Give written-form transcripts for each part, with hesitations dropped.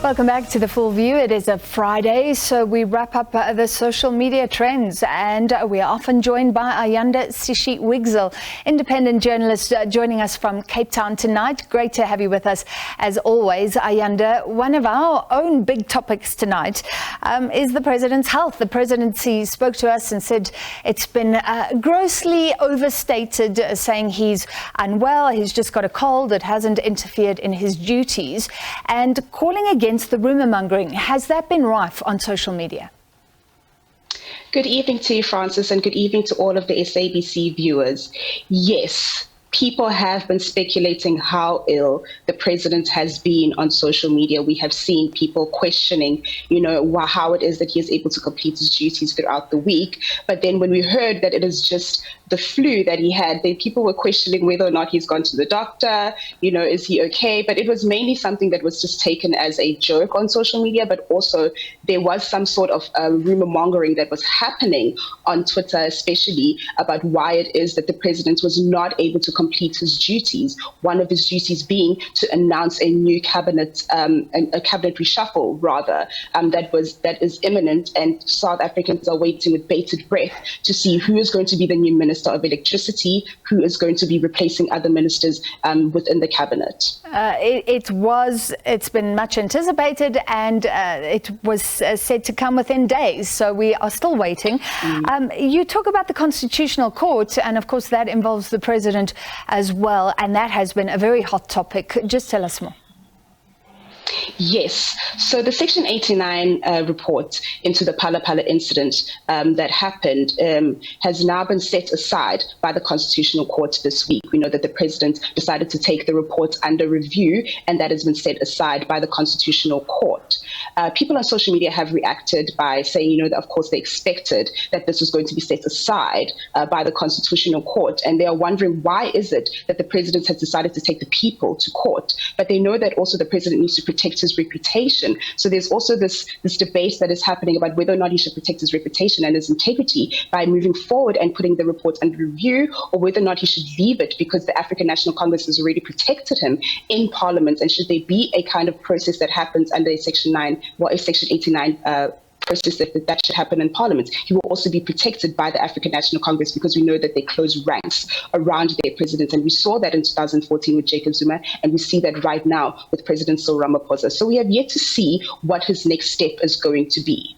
Welcome back to The Full View. It is a Friday, so we wrap up the social media trends, and we are often joined by Ayanda Sishi Wigzell, independent journalist, joining us from Cape Town tonight. Great to have you with us, as always, Ayanda. One of our own big topics tonight is the president's health. The presidency spoke to us and said it's been grossly overstated, saying he's unwell, he's just got a cold, it hasn't interfered in his duties, and calling against the rumour mongering. Has that been rife on social media? Good evening to you, Francis, and good evening to all of the SABC viewers. Yes, people have been speculating how ill the president has been on social media. We have seen people questioning, how it is that he is able to complete his duties throughout the week. But then when we heard that it is just the flu that he had, then people were questioning whether or not he's gone to the doctor, is he okay? But it was mainly something that was just taken as a joke on social media, but also there was some sort of rumor mongering that was happening on Twitter, especially about why it is that the president was not able to complete his duties. One of his duties being to announce a new cabinet, a cabinet reshuffle, rather, that is imminent, and South Africans are waiting with bated breath to see who is going to be the new Minister of Electricity, who is going to be replacing other ministers within the cabinet. It's been much anticipated, and it was said to come within days, so we are still waiting. You talk about the Constitutional Court, and of course that involves the president as well, and that has been a very hot topic. Just tell us more. Yes. So the Section 89 report into the Phala Phala incident that happened has now been set aside by the Constitutional Court this week. We know that the president decided to take the report under review, and that has been set aside by the Constitutional Court. People on social media have reacted by saying, that of course they expected that this was going to be set aside by the Constitutional Court, and they are wondering why is it that the president has decided to take the people to court. But they know that also the president needs to protect his reputation. So there's also this debate that is happening about whether or not he should protect his reputation and his integrity by moving forward and putting the report under review, or whether or not he should leave it because the African National Congress has already protected him in Parliament. And should there be a kind of process that happens under a Section 89 process that should happen in Parliament, he will also be protected by the African National Congress, because we know that they close ranks around their president. And we saw that in 2014 with Jacob Zuma, and we see that right now with President Cyril Ramaphosa. So we have yet to see what his next step is going to be.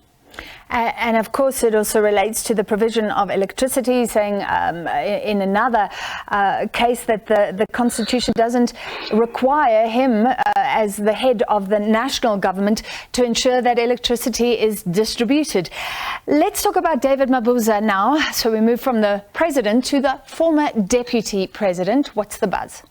And of course, it also relates to the provision of electricity, saying in another case that the Constitution doesn't require him as the head of the national government to ensure that electricity is distributed. Let's talk about David Mabuza now. So we move from the president to the former deputy president. What's the buzz?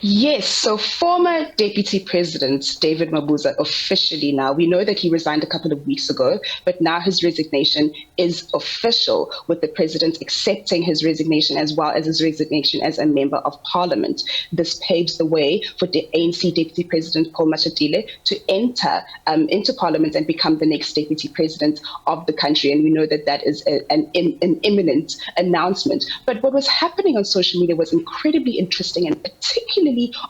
Yes, so former Deputy President David Mabuza officially now, we know that he resigned a couple of weeks ago, but now his resignation is official, with the president accepting his resignation as well as his resignation as a member of parliament. This paves the way for the ANC Deputy President Paul Mashatile to enter into parliament and become the next Deputy President of the country. And we know that that is an imminent announcement. But what was happening on social media was incredibly interesting, and particularly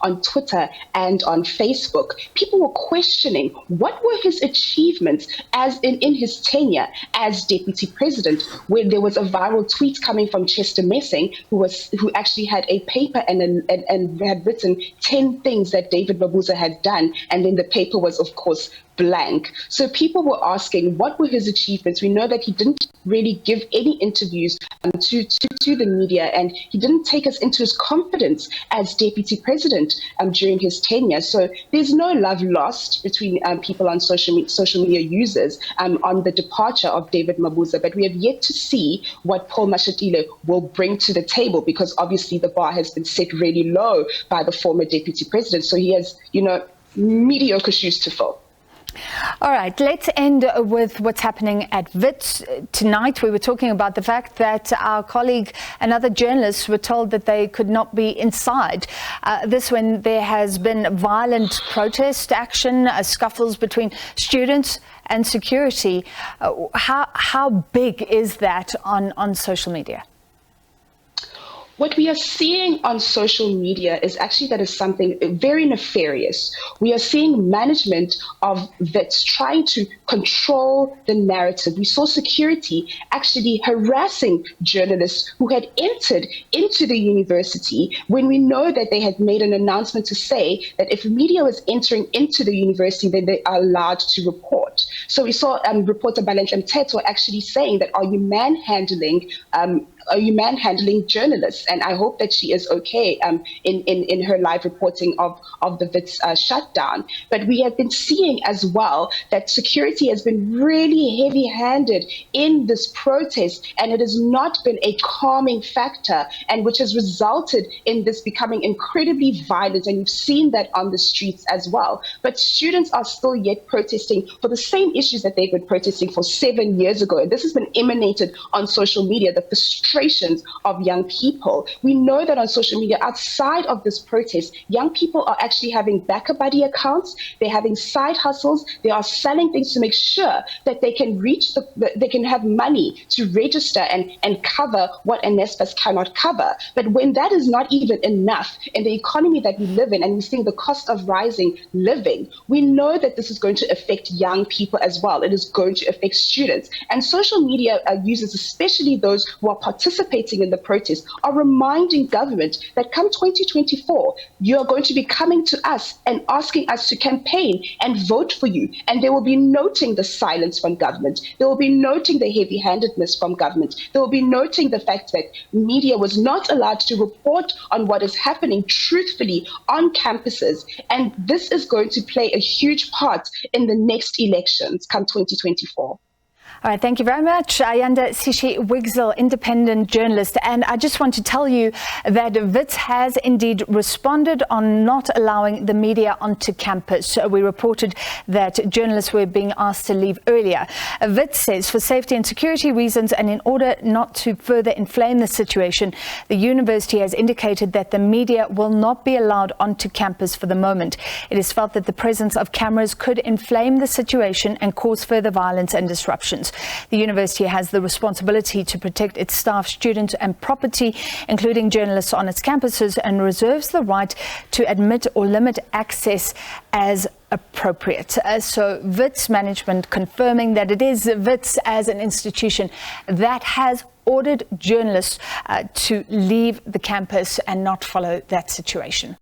on Twitter and on Facebook. People were questioning what were his achievements as in his tenure as deputy president, where there was a viral tweet coming from Chester Messing, who actually had a paper and had written 10 things that David Mabuza had done, and then the paper was, of course, blank. So people were asking what were his achievements. We know that he didn't really give any interviews to the media, and he didn't take us into his confidence as deputy president during his tenure. So there's no love lost between people on social media users on the departure of David Mabuza, but we have yet to see what Paul Mashatile will bring to the table, because obviously the bar has been set really low by the former deputy president. So he has, mediocre shoes to fill. All right, let's end with what's happening at Wits tonight. We were talking about the fact that our colleague and other journalists were told that they could not be inside. This when there has been violent protest action, scuffles between students and security. How big is that on social media? What we are seeing on social media is actually that is something very nefarious. We are seeing management of vets trying to control the narrative. We saw security actually harassing journalists who had entered into the university when we know that they had made an announcement to say that if media was entering into the university, then they are allowed to report. So we saw reporter Balentla Mteto actually saying that, are you manhandling journalists? And I hope that she is okay in her live reporting of the Wits shutdown. But we have been seeing as well that security has been really heavy-handed in this protest, and it has not been a calming factor, and which has resulted in this becoming incredibly violent. And you've seen that on the streets as well. But students are still yet protesting for the same issues that they've been protesting for 7 years ago. And this has been emanated on social media, the frustrations of young people. We know that on social media, outside of this protest, young people are actually having backer buddy accounts, they're having side hustles, they are selling things to make sure that they can reach they can have money to register and cover what NSFAS cannot cover. But when that is not even enough in the economy that we live in, and we're seeing the cost of rising living, we know that this is going to affect young people as well. It is going to affect students. And social media users, especially those who are participating in the protest, are reminding government that come 2024, you are going to be coming to us and asking us to campaign and vote for you. And they will be noting the silence from government. They will be noting the heavy-handedness from government. They will be noting the fact that media was not allowed to report on what is happening truthfully on campuses. And this is going to play a huge part in the next elections come 2024. All right, thank you very much, Ayanda Sishi Wigzell, independent journalist. And I just want to tell you that Wits has indeed responded on not allowing the media onto campus. We reported that journalists were being asked to leave earlier. Wits says for safety and security reasons, and in order not to further inflame the situation, the university has indicated that the media will not be allowed onto campus for the moment. It is felt that the presence of cameras could inflame the situation and cause further violence and disruptions. The university has the responsibility to protect its staff, students and property, including journalists on its campuses, and reserves the right to admit or limit access as appropriate. So Wits management confirming that it is Wits as an institution that has ordered journalists to leave the campus and not follow that situation.